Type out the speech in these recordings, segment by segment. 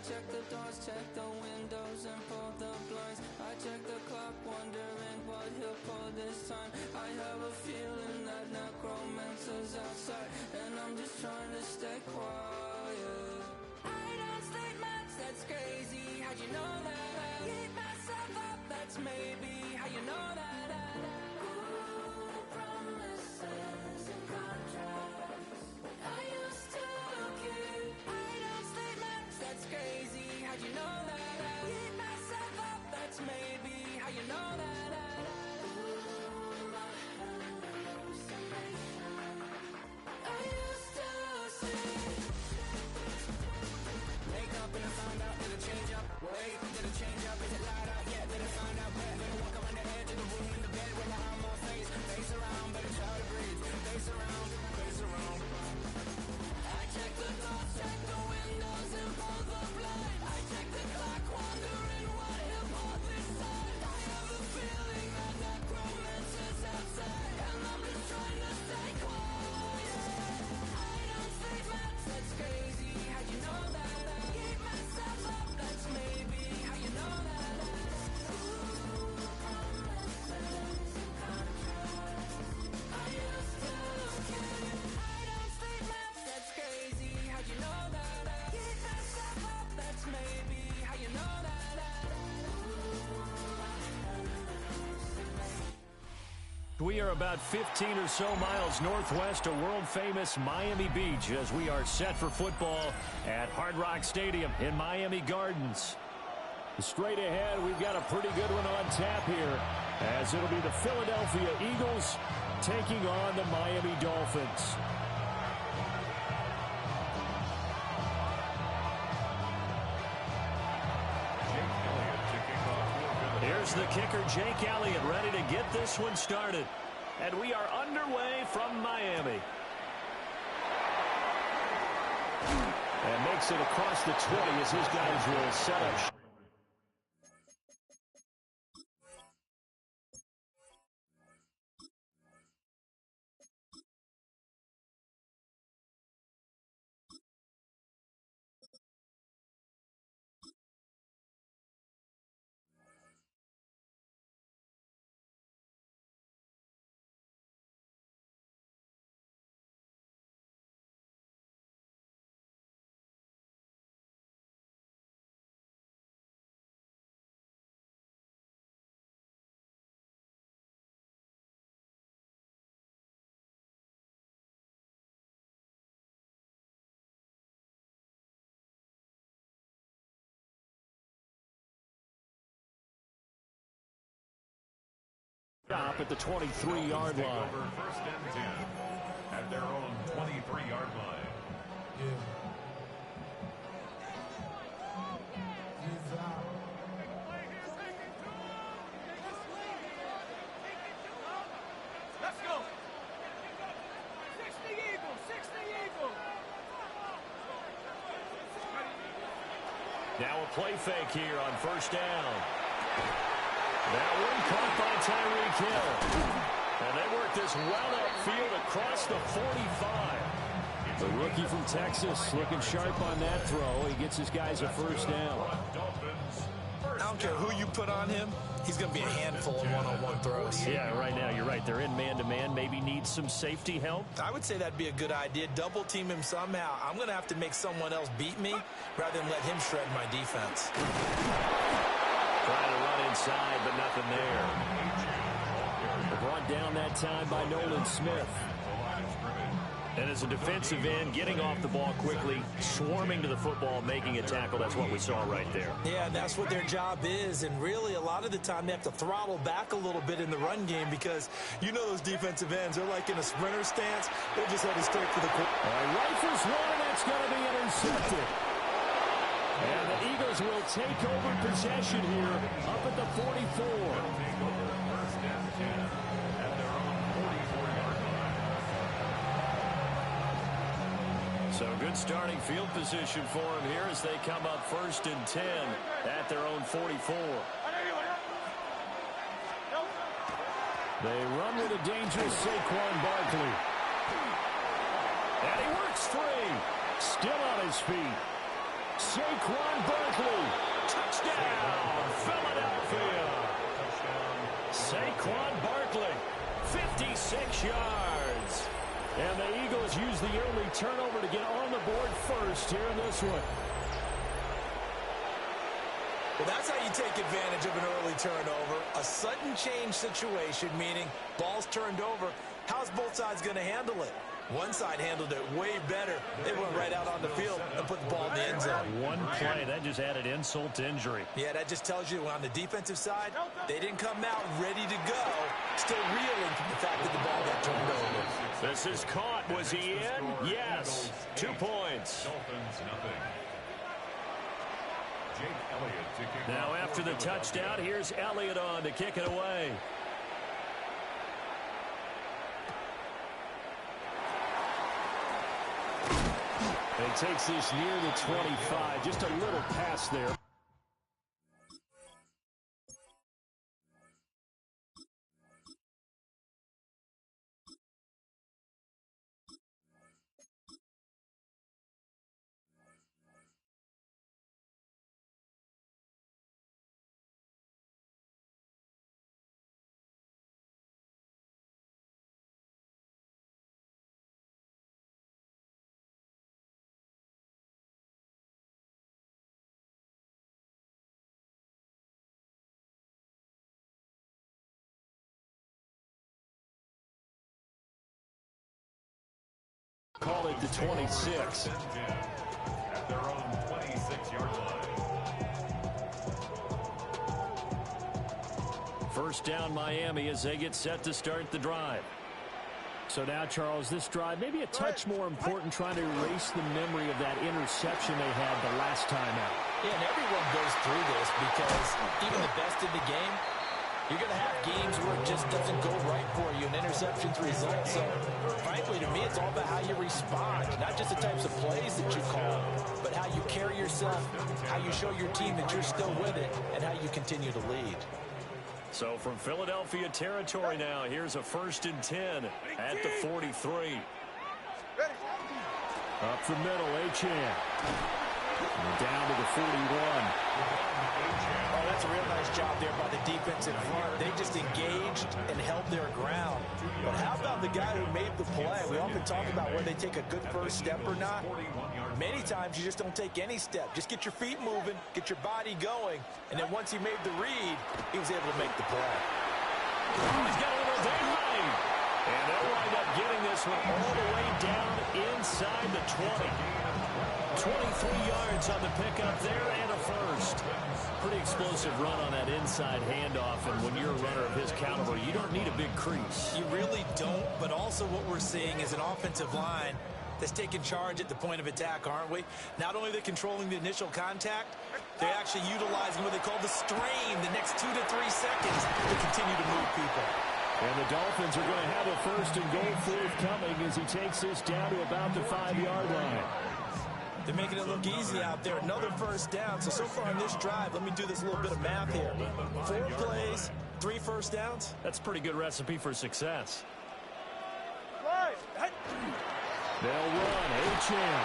check the doors, check the windows, and pull the blinds. I check the clock, wondering what he'll pull this time. I have a feeling that necromancer's outside, and I'm just trying to stay quiet. I don't sleep much, that's crazy. How'd you know that? I keep myself up, that's maybe how you know that. Ooh, promises and contracts. I used to keep. I don't sleep much, that's crazy. How'd you know that? I keep myself up, that's maybe how you know that. Ooh, my hallucination. I used to see. Wake up and I found out, did it change up? Wait, did it change up? Is it light out? Yeah, did it find out? Where? Gonna walk around the edge of the room in the bed with my arm on my face. Face around, better try to breathe. Face around, face around. I check the doors, check the windows, and pull the blind. I check the clock, wondering what he'll pull this time. I have a feeling that necromancer's outside, and I'm just trying to stay quiet. I don't sleep much, that's crazy. How'd you know that? I keep myself up, that's maybe how you know that. Ooh, promises and contracts. I used to keep. I don't sleep much, that's crazy. How'd you know that? I keep myself up, that's maybe how you know that. We are about 15 or so miles northwest of world-famous Miami Beach as we are set for football at Hard Rock Stadium in Miami Gardens. Straight ahead, we've got a pretty good one on tap here as it'll be the Philadelphia Eagles taking on the Miami Dolphins. Here's the kicker, Jake Elliott, ready to get this one started. And we are underway from Miami. And makes it across the 20 as his guys will set up. Stop at the 23-yard line. Over first and 10 at their own 23-yard line. Let's go. 60 Eagles, 60 Eagles. Now a play fake here on first down. That one caught by Tyreek Hill. And they work this well upfield across the 45. The rookie from Texas looking sharp on that throw. He gets his guys a first down. I don't care who you put on him. He's going to be a handful of one-on-one throws. Yeah, right now, you're right. They're in man-to-man. Maybe needs some safety help. I would say that'd be a good idea. Double team him somehow. I'm going to have to make someone else beat me rather than let him shred my defense. Trying to run inside, but nothing there. They're brought down that time by Nolan Smith. And as a defensive end, getting off the ball quickly, swarming to the football, making a tackle, that's what we saw right there. Yeah, and that's what their job is. And really, a lot of the time, they have to throttle back a little bit in the run game because you know those defensive ends, they're like in a sprinter stance. They're just headed straight for the quarterback. Rifles one, that's going to be intercepted. And the Eagles will take over possession here up at the 44. First and 10 at their own 44-yard line. So good starting field position for them here as they come up first and 10 at their own 44. They run with a dangerous Saquon Barkley. And he works free. Still on his feet. Saquon Barkley. Touchdown, Philadelphia. Saquon Barkley, 56 yards. And the Eagles use the early turnover to get on the board first here in this one. Well, that's how you take advantage of an early turnover. A sudden change situation, meaning ball's turned over. How's both sides going to handle it? One side handled it way better. They went right out on the field and put the ball in the end zone. One play, that just added insult to injury. Yeah, that just tells you on the defensive side, they didn't come out ready to go, still reeling from the fact that the ball got turned over. This is caught. Was he in? Yes. 2 points. Now after the touchdown, here's Elliott on to kick it away. And takes this near the 25. Just a little pass there. Call it the 26. At their own 26-yard line. First down Miami as they get set to start the drive. So now, Charles, this drive maybe a touch more important, trying to erase the memory of that interception they had the last time out. Yeah, and everyone goes through this because even the best in the game, you're going to have games where it just doesn't go right for you, and interceptions result. So, frankly, to me, it's all about how you respond, not just the types of plays that you call, but how you carry yourself, how you show your team that you're still with it, and how you continue to lead. So from Philadelphia territory now, here's a 1st and 10 at the 43. Up the middle, Achane. Down to the 41. Oh, that's a real nice job there by the defensive front. They just engaged and held their ground. But how about the guy who made the play? We often talk about whether they take a good first step or not. Many times you just don't take any step. Just get your feet moving, get your body going, and then once he made the read, he was able to make the play. Oh, he's got a little daylight. And they'll wind up getting this one all the way down inside the 20. 23 yards on the pickup there and a first. Pretty explosive run on that inside handoff, and when you're a runner of his caliber, you don't need a big crease. You really don't, but also what we're seeing is an offensive line that's taking charge at the point of attack, aren't we? Not only are they controlling the initial contact, they're actually utilizing what they call the strain the next 2 to 3 seconds to continue to move people. And the Dolphins are going to have a 1st and goal forthcoming as he takes this down to about the 5-yard line. They're making it look easy out there. Another first down. So far on this drive, let me do this little bit of math here. 4 plays, 3 first downs. That's a pretty good recipe for success. They'll run. Achane.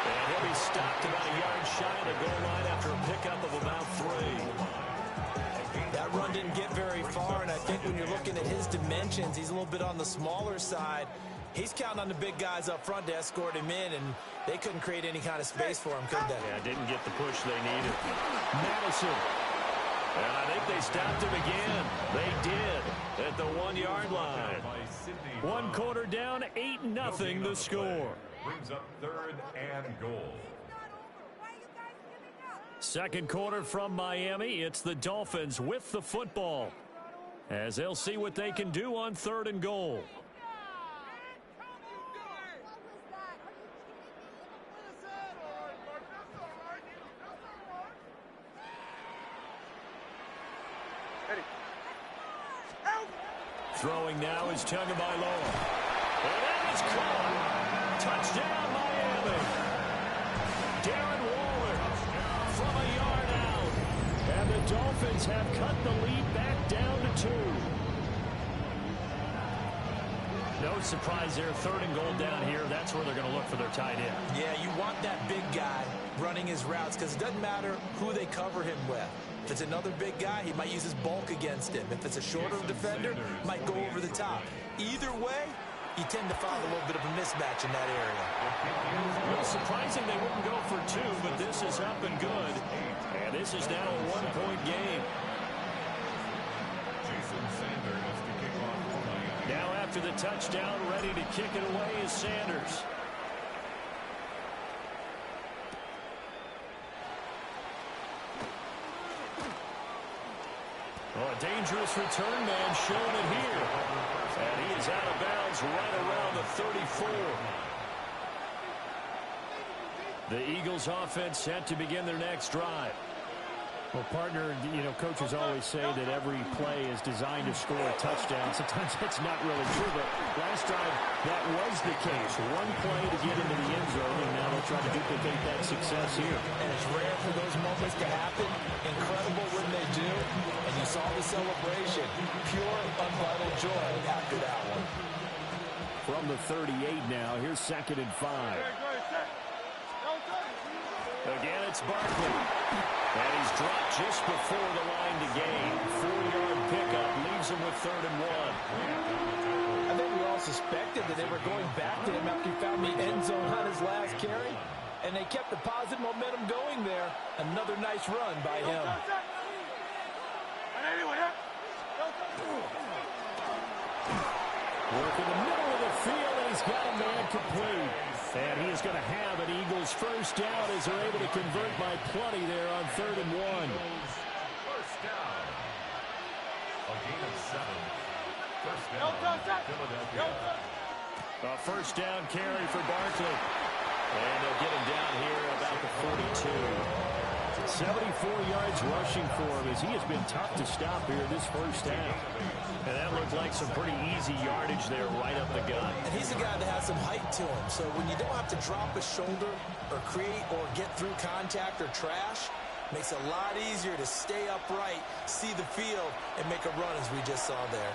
And he'll be stopped about a yard shy of the goal line after a pickup of about 3. That run didn't get very far, and I think when you're looking at his dimensions, he's a little bit on the smaller side. He's counting on the big guys up front to escort him in, and they couldn't create any kind of space for him, could they? Yeah, didn't get the push they needed. Madison. And I think they stopped him again. They did at the 1-yard line. 1 quarter down, 8-0 the score. Brings up 3rd and goal. 2nd quarter from Miami. It's the Dolphins with the football, as they'll see what they can do on 3rd and goal. Throwing now is Tagovailoa. And that is caught. Touchdown, Miami. Darren Waller from a yard out. And the Dolphins have cut the lead back down to 2. No surprise there. 3rd and goal down here. That's where they're going to look for their tight end. Yeah, you want that big guy running his routes because it doesn't matter who they cover him with. If it's another big guy, he might use his bulk against him. If it's a shorter defender, he might go over the top. Either way, you tend to find a little bit of a mismatch in that area. Well, surprising they wouldn't go for two, but this is up and good. And this is now a one-point game. Now after the touchdown, ready to kick it away is Sanders. Oh, a dangerous return man showing it here. And he is out of bounds right around the 34. The Eagles offense set to begin their next drive. Well, partner, you know, coaches always say that every play is designed to score a touchdown. Sometimes that's not really true, but last drive, that was the case. One play to get into the end zone, and now they'll try to duplicate that success here. And it's rare for those moments to happen. Incredible when they do. And you saw the celebration. Pure, unbridled joy after that one. From the 38 now, here's 2nd and 5. Again, it's Barkley. And he's dropped just before the line to gain. 4-yard pickup leaves him with 3rd and 1. I think we all suspected that they were going back to him after he found the end zone on his last carry. And they kept the positive momentum going there. Another nice run by him. Work in the middle of the field, and he's got a man complete. And he is going to have an Eagles first down as they're able to convert by plenty there on 3rd and 1. First down. A gain of 7. First down, Philadelphia. A first down carry for Barkley. And they'll get him down here about the 42. 74 yards rushing for him as he has been tough to stop here this first half. And that looked like some pretty easy yardage there right up the gut. And he's a guy that has some height to him. So when you don't have to drop a shoulder or create or get through contact or trash, makes it a lot easier to stay upright, see the field, and make a run as we just saw there.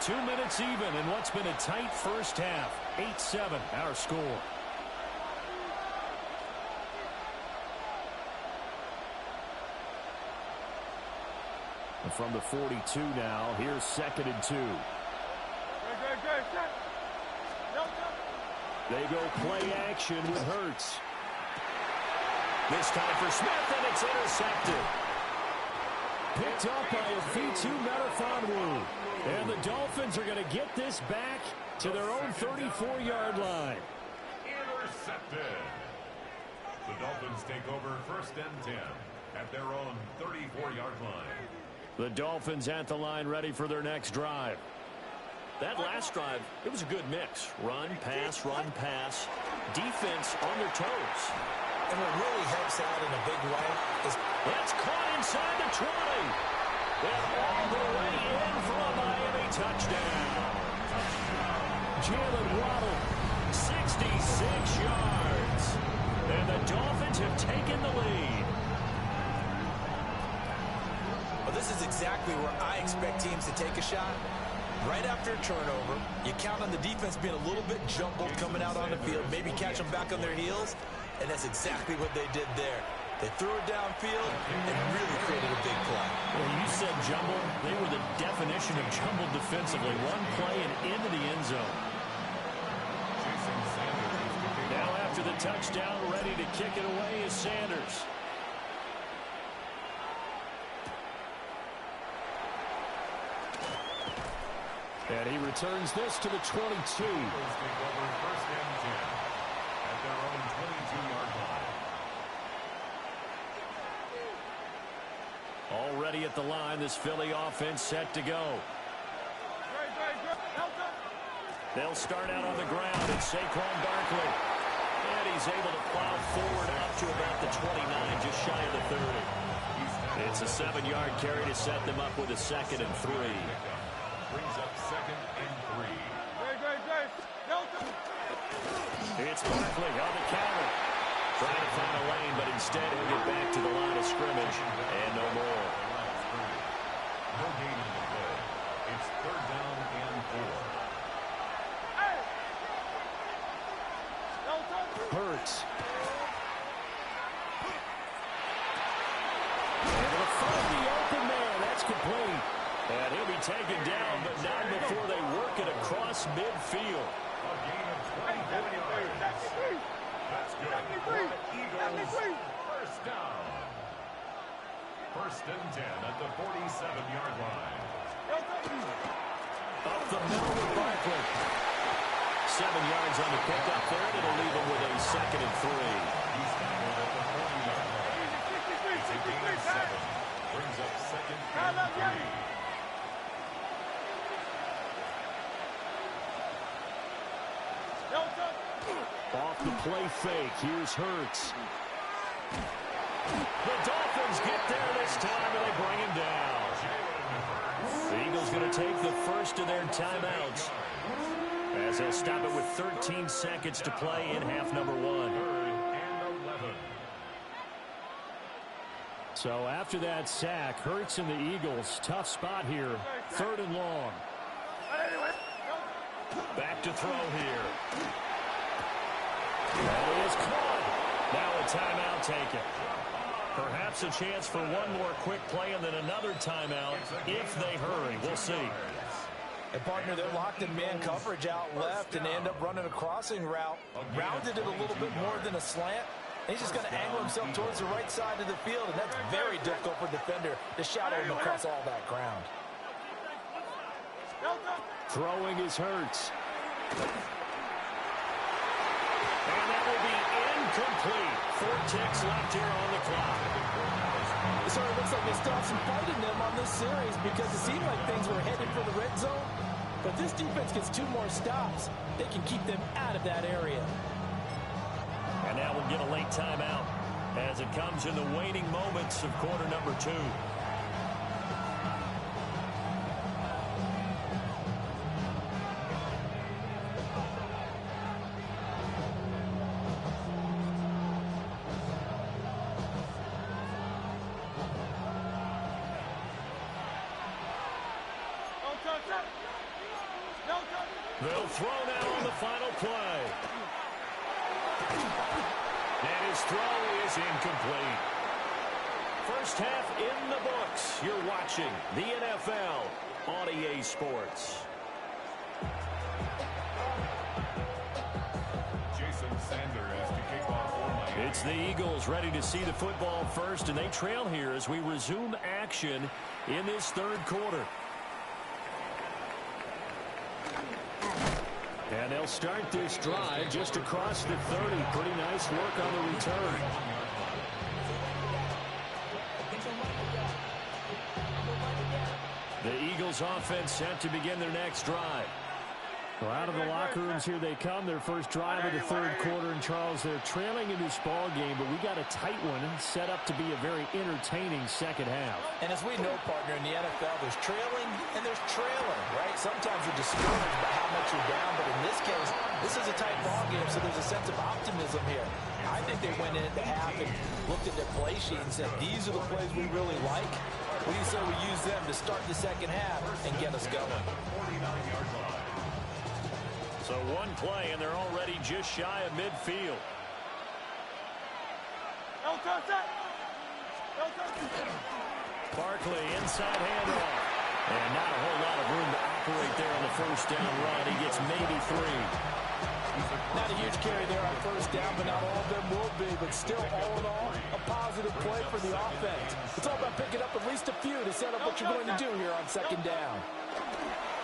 2 minutes even in what's been a tight first half. 8-7 our score. And from the 42 now, here's 2nd and 2. They go play action with Hurts. This time for Smith, and it's intercepted. Picked up by a V2 Metafonwu. And the Dolphins are going to get this back to their own 34-yard line. Intercepted. The Dolphins take over 1st and 10 at their own 34-yard line. The Dolphins at the line ready for their next drive. That last drive, it was a good mix. Run, pass, defense on their toes. And what really helps out in a big way is that's caught inside the 20. And all the way in for a Miami touchdown. Jalen Waddle, 66 yards. And the Dolphins have taken the lead. Well, this is exactly where I expect teams to take a shot. Right after a turnover, you count on the defense being a little bit jumbled coming out on the field, maybe catch them back on their heels, and that's exactly what they did there. They threw it downfield and really created a big play. Well, you said jumbled. They were the definition of jumbled defensively. One play and into the end zone. Now after the touchdown, ready to kick it away is Sanders. And he returns this to the 22. Already at the line, this Philly offense set to go. They'll start out on the ground. It's Saquon Barkley. And he's able to plow forward out to about the 29, just shy of the 30. It's a 7-yard carry to set them up with a 2nd and 3. Brings up 2nd and 3. It's Barkley on the counter. Trying to find a lane, but instead he'll get back to the line of scrimmage. And no more. No gain in the play. It's 3rd down and 4. Hurts. taken down, but not before they work it across midfield. A gain of 24 yards. That's good. Eagles, first down. First and 10 at the 47-yard line. Up the middle with Barkley. 7 yards on the pickup there, and it'll leave him with a 2nd and 3. He's tackled at the 40-yard line. It's a gain of 7. Brings up 2nd and 3. Off the play fake, here's Hurts. The Dolphins get there this time, and they bring him down. The Eagles going to take the first of their timeouts, as they'll stop it with 13 seconds to play in half number 1. 3rd and 11. So after that sack, Hurts and the Eagles, tough spot here. 3rd and long. Back to throw here. That is caught. Now a timeout taken. Perhaps a chance for one more quick play and then another timeout if they hurry. We'll see. And, partner, they're locked in man coverage out left, and they end up running a crossing route. Rounded it a little bit more than a slant. He's just going to angle himself towards the right side of the field, and that's very difficult for a defender to shadow him across all that ground. Throwing is Hurts. And that will be incomplete. 4 ticks left here on the clock. So it looks like they still have some fight in them on this series, because it seemed like things were headed for the red zone. But this defense gets 2 more stops. They can keep them out of that area. And now we'll get a late timeout as it comes in the waning moments of quarter number 2. They'll throw now on the final play. And his throw is incomplete. First half in the books. You're watching the NFL on EA Sports. Jason Sanders to kick off for Miami. It's the Eagles ready to see the football first, and they trail here as we resume action in this 3rd quarter. And they'll start this drive just across the 30. Pretty nice work on the return. The Eagles offense set to begin their next drive. Well, out of the locker rooms here they come. Their first drive of the 3rd quarter. And, Charles, they're trailing in this ball game, but we got a tight one set up to be a very entertaining second half. And as we know, partner, in the NFL, there's trailing and there's trailing, right? Sometimes you're discouraged by how much you're down, but in this case, this is a tight ball game, so there's a sense of optimism here. I think they went into half and looked at their play sheet and said, these are the plays we really like. What do you say we use them to start the second half and get us going? 49-yard line. So one play, and they're already just shy of midfield. Barkley, inside handoff. And not a whole lot of room to operate there on the first down run. He gets maybe 3. Not a huge carry there on first down, but not all of them will be. But still, all in all, a positive play for the offense. It's all about picking up at least a few to set up what you're going to do here on second down.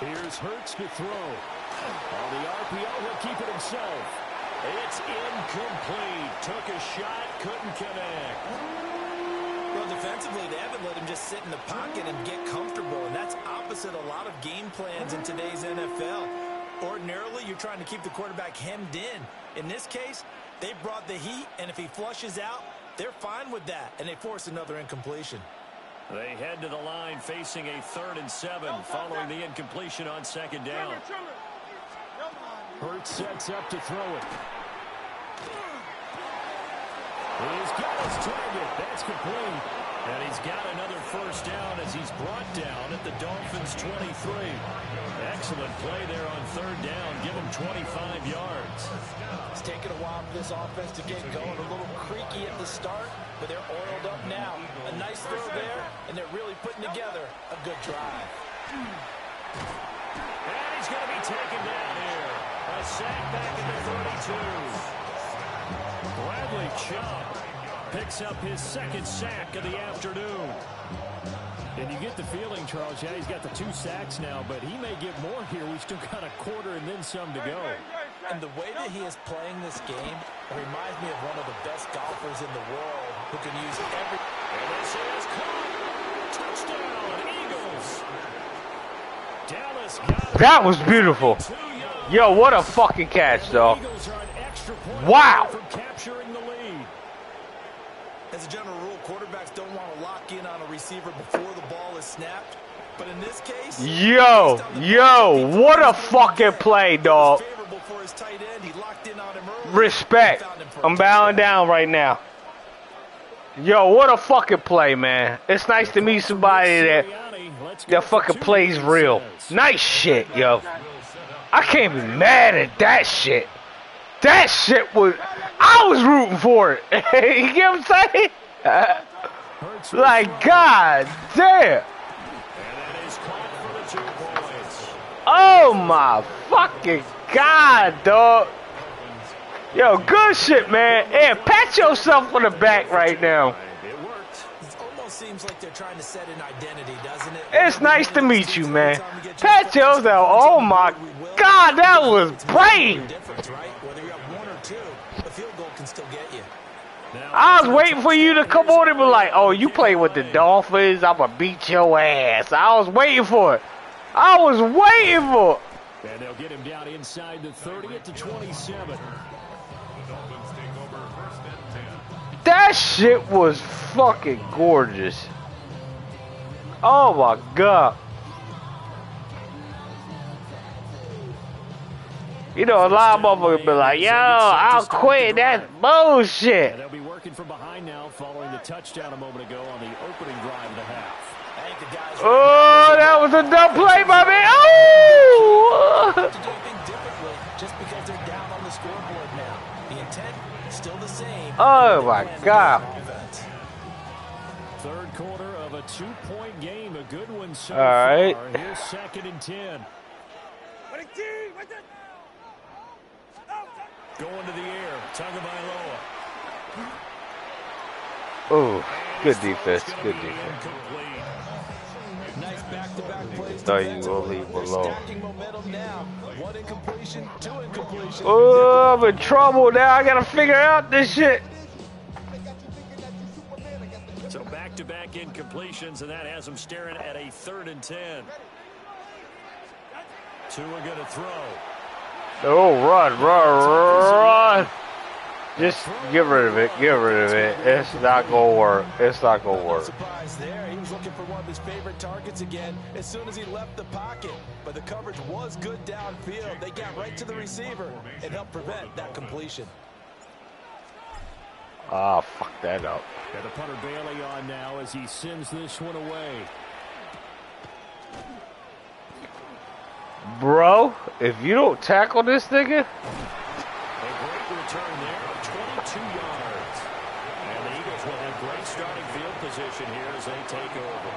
Here's Hurts to throw. On the RPO, he'll keep it himself. It's incomplete. Took a shot, couldn't connect. Well, defensively, they haven't let him just sit in the pocket and get comfortable, and that's opposite a lot of game plans in today's NFL. Ordinarily, you're trying to keep the quarterback hemmed in. In this case, they brought the heat, and if he flushes out, they're fine with that, and they force another incompletion. They head to the line facing a 3rd and 7 following the incompletion on second down. Hurts sets up to throw it. He's got his target. That's complete. And he's got another first down as he's brought down at the Dolphins' 23. Excellent play there on 3rd down. Give him 25 yards. It's taken a while for this offense to get going. A little creaky at the start, but they're oiled up now. A nice throw there, and they're really putting together a good drive. And he's going to be taken down here. A sack back at the 32. Bradley Chubb picks up his second sack of the afternoon. And you get the feeling, Charles, yeah, he's got the 2 sacks now, but he may get more here. We've still got a quarter and then some to go. And the way that he is playing this game reminds me of one of the best golfers in the world who can use every... And this is caught. Touchdown, Eagles. Dallas got it. That was beautiful. Yo, what a fucking catch, though. Wow. From capturing the lead. As a general rule, quarterbacks don't want to lock in on a receiver before the ball is snapped. But in this case... Yo, what a fucking play, dog. Respect. I'm bowing down right now. Yo, what a fucking play, man. It's nice to meet somebody that fucking plays real. Nice shit, yo. I can't be mad at that shit. That shit was... I was rooting for it. You get what I'm saying? Like, god damn. Oh my fucking god, dog. Yo, good shit, man. Yeah, pat yourself on the back right now. It worked. It almost seems like they're trying to set an identity, doesn't it? It's nice to meet you, man. Pat yourself. Oh my god, that was brave. Whether you have 1 or 2, the field goal can still get you. I was waiting for you to come on and be like, oh, you play with the Dolphins, I'm going to beat your ass. I was waiting for it. I was waiting for it. And they'll get him down inside the 30 at the 27. That shit was fucking gorgeous. Oh my god. You know, a lot of motherfuckers be like, yo, I'll quit. That's bullshit. And they'll be working from behind now following the touchdown a moment ago on the opening drive of the half. Oh, that was a dumb play by me. Oh! To do anything differently just because they're down on the scoreboard now. The intent is still the same. Oh my god. Third quarter of a 2-point game. A good one so all right. far. Here's 2nd and 10. Going to the air. Tagovailoa. Oh, good defense. Good defense. Nice back-to-back plays. Thought you were gonna leave him alone. Stacking momentum now. 1 incompletion, 2 incompletions. Oh, I'm in trouble now. I gotta figure out this shit. So back-to-back incompletions, and that has them staring at a 3rd and 10. 2 are going to throw. Oh, run. Just get rid of it. Get rid of it. It's not gonna work. It's not gonna work. Surprise there. He was looking for one of his favorite targets again as soon as he left the pocket. But the coverage was good downfield. They got right to the receiver and helped prevent that completion. Ah, fuck that up. Got the punter Bailey on now as he sends this one away. Bro, if you don't tackle this nigga. A great return there, 22 yards. And the Eagles will have great starting field position here as they take over.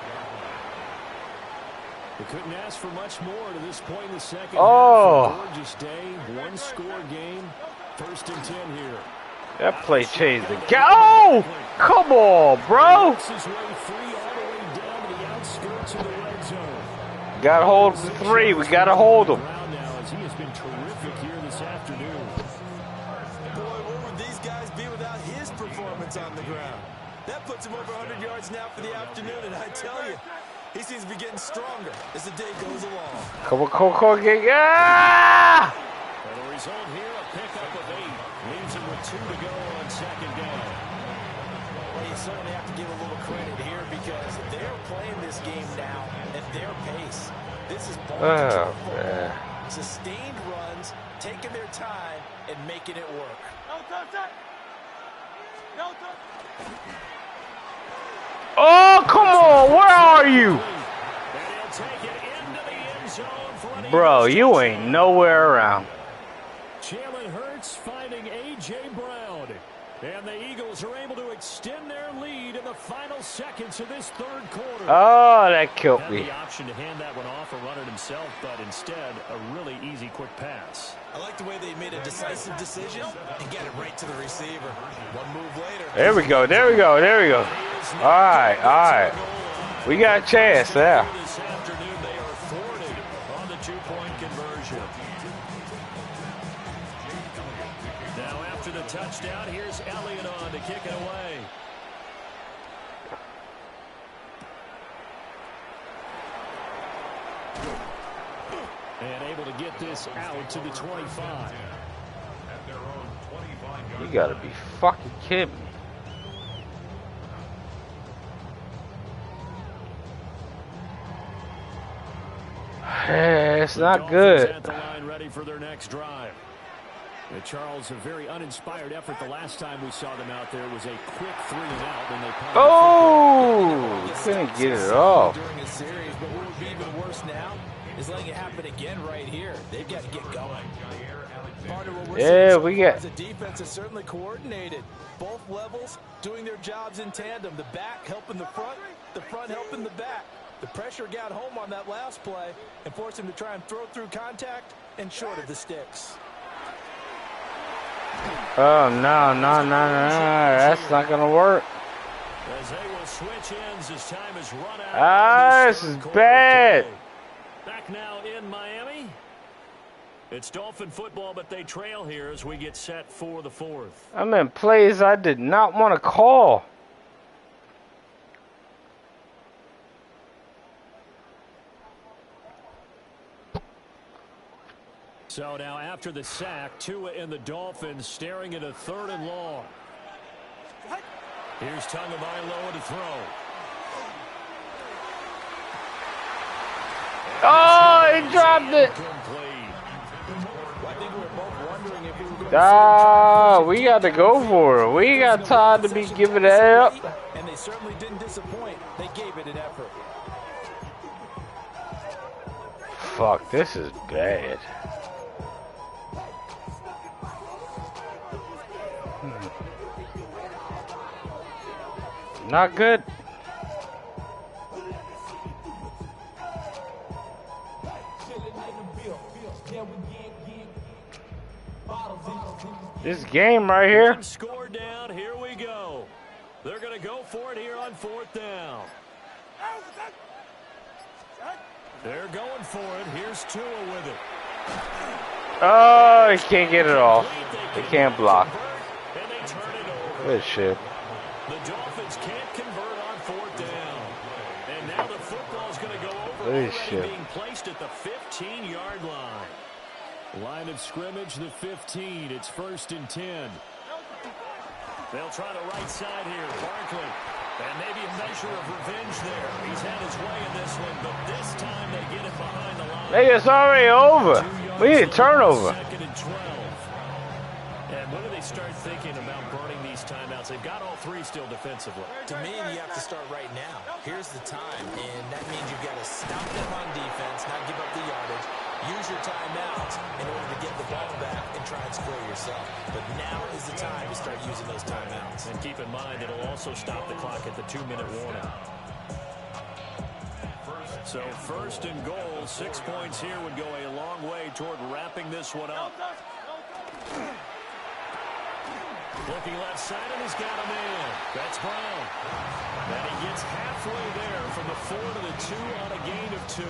They couldn't ask for much more to this point in the second half. A gorgeous day, 1-score game. 1st and 10 here. That play changed the game. Oh, come on, bro. Got to hold the 3. We got to hold him. He has been terrific here this afternoon. Boy, what would these guys be without his performance on the ground? That puts him over 100 yards now for the afternoon, and I tell you, he seems to be getting stronger as the day goes along. Come on, get ah! And the result here, a pickup of 8. Leaves him with 2 to go on 2nd down. Well, you certainly have to give a little credit here because they're playing this game now at their pace. This is ball man. Sustained runs, taking their time, and making it work. Oh, come on. Where are you? Bro, you ain't nowhere around. Jalen Hurts finding A.J. Brown. And the Eagles are able to extend their lead in the final seconds of this third quarter. Oh, that killed Had me. the option to hand that one off or run it himself, but instead, a really easy, quick pass. I like the way they made a decisive decision and get it right to the receiver. One move later. There we go. There we go. There we go. All right. All right. We got a chance now. This afternoon, they are thwarted on the two-point conversion. Now, after the touchdown, here's Elliott on to kick it away. And able to get this out to the 25. You gotta be fucking kidding me. It's not good. At the line, ready for their next drive. Charles, a very uninspired effort. The last time we saw them out there was a quick 3-and-out when they punted. Oh, couldn't get it off. During a series, but what would be even worse now is letting it happen again right here. They've got to get going. Yeah, we got. The defense is certainly coordinated. Both levels doing their jobs in tandem. The back helping the front helping the back. The pressure got home on that last play and forced him to try and throw through contact and short of the sticks. Oh, no. That's not going to work. As they will switch ends as time is run out. Ah, this is bad. Back now in Miami. It's Dolphin football, but they trail here as we get set for the fourth. I'm in plays I did not want to call. So now after the sack, Tua and the Dolphins staring at a 3rd and long. Here's Tagovailoa to throw. Oh, he dropped it. Ah, we got to go for it. We got time to be giving it up. And they certainly didn't disappoint. They gave it an effort. Fuck, this is bad. Not good. This game right here. One score down. Here we go. They're going to go for it here on 4th down. They're going for it. Here's Tua with it. Oh, he can't get it off. He can't block. And they turn it over. Good shit. The Dolphins can't convert on 4th down. And now the football's going to go over, Good already shit. being placed at the 15-yard line. Line of scrimmage, the 15. It's 1st and 10. They'll try the right side here. Barkley. And maybe a measure of revenge there. He's had his way in this one, but this time they get it behind the line. Hey, it's already over. We need a turnover. 2nd and 12. And when do they start thinking about burning these timeouts? They've got all 3 still defensively. To me, you have to start right now. Here's the time, and that means you've got to stop them on defense, not give up the yardage. Use your timeouts in order to get the ball back and try and score yourself. But now is the time to start using those timeouts. And keep in mind, it'll also stop the clock at the 2-minute warning. So 1st and goal, 6 points here would go a long way toward wrapping this one up. Looking left side, and he's got a man. That's Brown. And he gets halfway there from the 4 to the 2 on a gain of 2.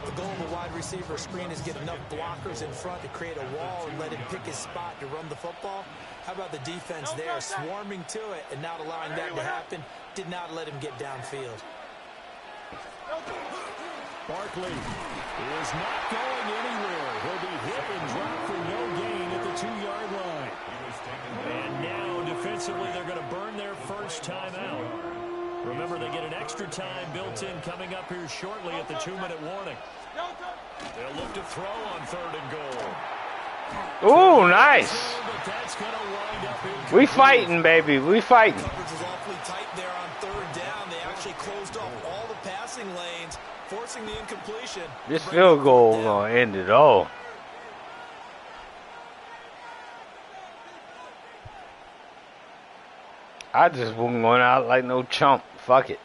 The goal of a wide receiver screen is get enough blockers in front to create a wall and let him pick his spot to run the football. How about the defense there, swarming to it and not allowing that to happen? Did not let him get downfield. Barkley is not going anywhere. He'll be hit and dropped for no gain at the 2-yard line. And now defensively they're going to burn their first timeout. Remember, they get an extra time built in coming up here shortly at the 2-minute warning. They'll look to throw on 3rd and goal. Ooh, nice. But that's going to wind up We fighting, baby. We fighting. Coverage was awfully tight there on 3rd down. They actually closed off all the passing lanes, forcing the incompletion. This field goal gonna end it all. I just wasn't going out like no chump. Fuck it.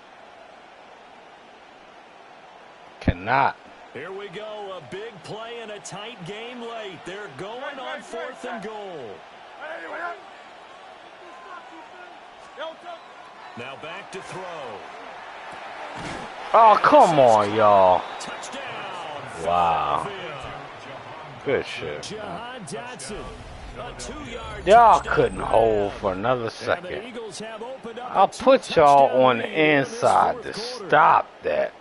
Cannot. Here we go. A big play and a tight game late. They're going on 4th and goal. Now back to throw. Oh, come on, y'all. Touchdown. Wow. Good shit. Jahan Dotson. A 2-yard Y'all touchdown couldn't grab. hold for another And the second. Eagles have opened up I'll a put y'all two-touchdown on the lead in this inside fourth to quarter. stop that.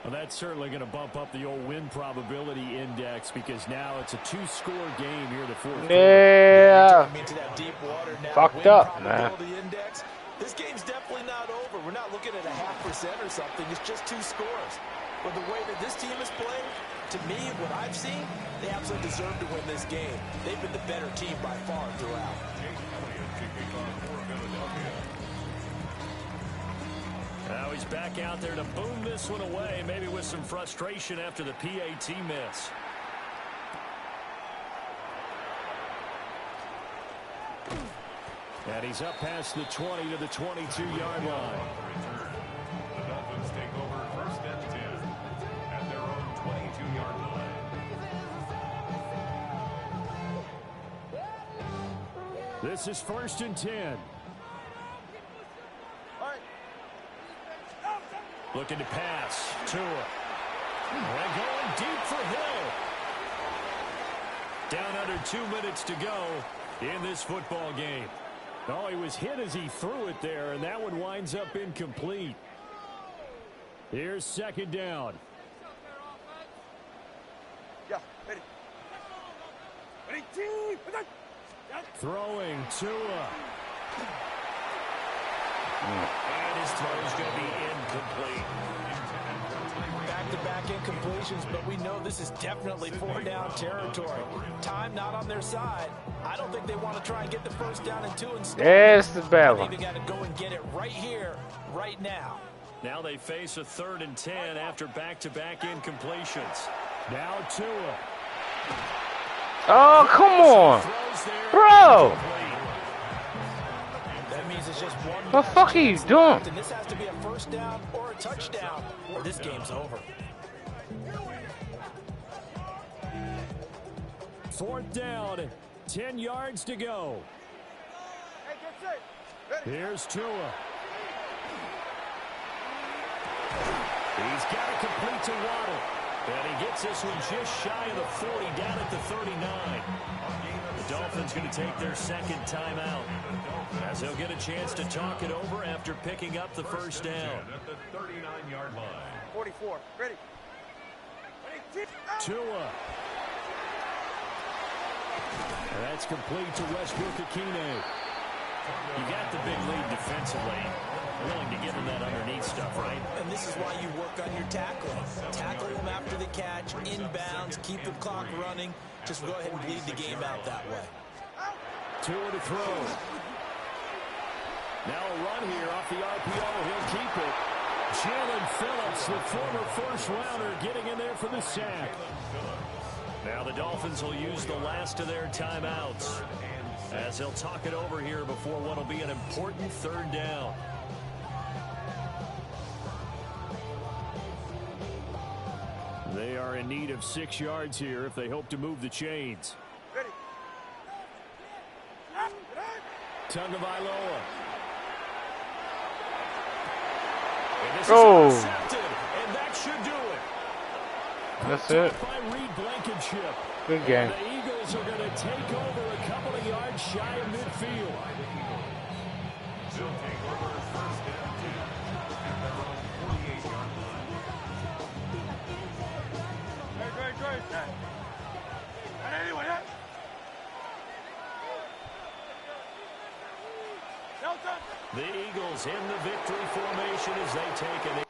Well, that's certainly going to bump up the old win probability index because now it's a 2-score game here the fourth quarter. Yeah. Into that deep water now. Fucked Win up, man. probability index. This game's definitely not over. We're not looking at a 0.5% or something. It's just 2 scores. But the way that this team is playing, to me, what I've seen, they absolutely deserve to win this game. They've been the better team by far throughout. Now he's back out there to boom this one away, maybe with some frustration after the PAT miss. And he's up past the 20 to the 22-yard line. The Dolphins take over 1st and 10 at their own 22-yard line. This is 1st and 10. Looking to pass. Tua. And going deep for Hill. Down under 2 minutes to go in this football game. Oh, he was hit as he threw it there, and that one winds up incomplete. Here's 2nd down. Throwing Tua. And his throw is going to be incomplete. Back-to-back incompletions, but we know this is definitely 4-down territory. Time not on their side. I don't think they want to try and get the 1st down and 2 instead. There's the bell. I think they got to go and get it right here, right now. Now they face a 3rd and 10 after back-to-back incompletions. Now Tua. Oh, come on. Bro. That means it's just one. What the fuck are you doing? And this has to be a 1st down or a touchdown, or this game's over. 4th down. 10 yards to go. Here's Tua. He's got it complete to Waddle. And he gets this one just shy of the 40, down at the 39. The Dolphins going to take their 2nd timeout, as they'll get a chance to talk it over after picking up the 1st down. At the 39-yard line. 44. Ready. Tua. And that's complete to Westbrook Akine. You got the big lead defensively. Willing to give him that underneath stuff, right? And this is why you work on your tackling. Tackle them after the catch, inbounds, keep the clock running. Just go ahead and bleed the game out that way. Tua to throw. Now a run here off the RPO. He'll keep it. Jalen Phillips, the former 1st-rounder, getting in there for the sack. Now the Dolphins will use the last of their timeouts, as they'll talk it over here before what will be an important 3rd down. They are in need of 6 yards here if they hope to move the chains. Tagovailoa. And this is Oh. intercepted, and that should do it. That's it. By Reed Blankenship. Good game. The Eagles are going to take over a couple of yards shy of midfield. They'll take over 1st and 10 at their own 48-yard line. The Eagles in the victory formation as they take an